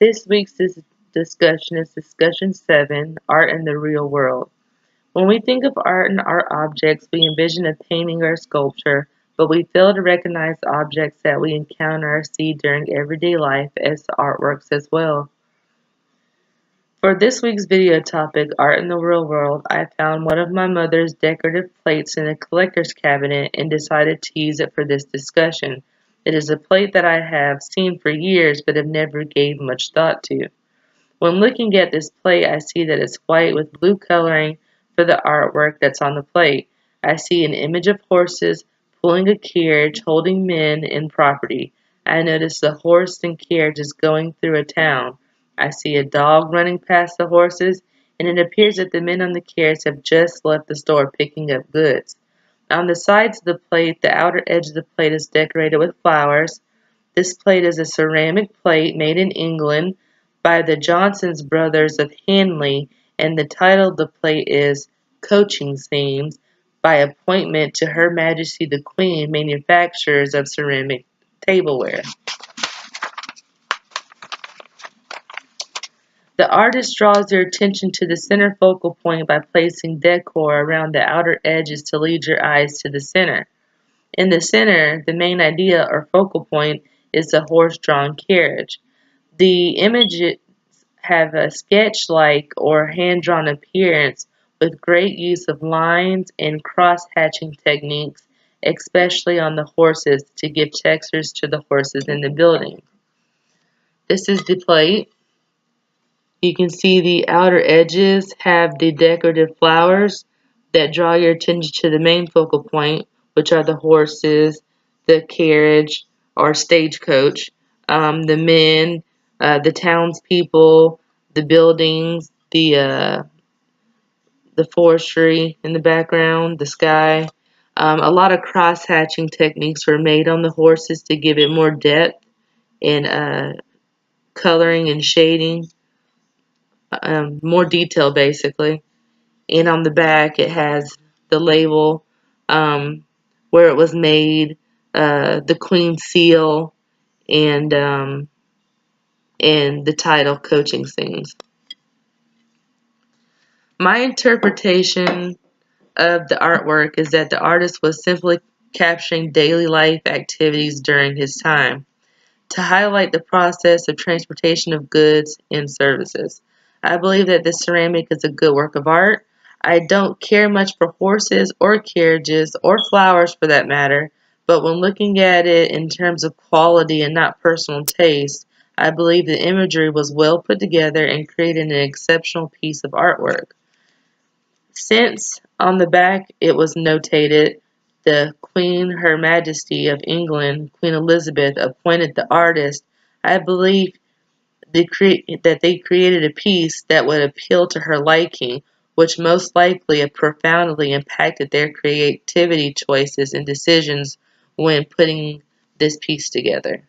This week's discussion is discussion 7, Art in the Real World. When we think of art and art objects, we envision a painting or a sculpture, but we fail to recognize objects that we encounter or see during everyday life as artworks as well. For this week's video topic, Art in the Real World, I found one of my mother's decorative plates in a collector's cabinet and decided to use it for this discussion. It is a plate that I have seen for years but have never gave much thought to. When looking at this plate, I see that it's white with blue coloring for the artwork that's on the plate. I see an image of horses pulling a carriage holding men and property. I notice the horse and carriage is going through a town. I see a dog running past the horses, and it appears that the men on the carriage have just left the store picking up goods. On the sides of the plate, the outer edge of the plate is decorated with flowers. This plate is a ceramic plate made in England by the Johnson brothers of Hanley, and the title of the plate is Coaching Themes by appointment to Her Majesty the Queen, manufacturers of ceramic tableware. The artist draws your attention to the center focal point by placing decor around the outer edges to lead your eyes to the center. In the center, the main idea or focal point is the horse-drawn carriage. The images have a sketch-like or hand-drawn appearance with great use of lines and cross-hatching techniques, especially on the horses, to give textures to the horses in the building. This is the plate. You can see the outer edges have the decorative flowers that draw your attention to the main focal point, which are the horses, the carriage or stagecoach, the men, the townspeople, the buildings, the forestry in the background, the sky. A lot of cross-hatching techniques were made on the horses to give it more depth and coloring and shading. More detail basically. And on the back it has the label, where it was made, the Queen seal, and the title Coaching Themes. My interpretation of the artwork is that the artist was simply capturing daily life activities during his time to highlight the process of transportation of goods and services. I believe that this ceramic is a good work of art. I don't care much for horses or carriages or flowers for that matter, but when looking at it in terms of quality and not personal taste, I believe the imagery was well put together and created an exceptional piece of artwork. Since on the back it was notated the Queen, Her Majesty of England, Queen Elizabeth, appointed the artist, I believe that they created a piece that would appeal to her liking, which most likely have profoundly impacted their creativity choices and decisions when putting this piece together.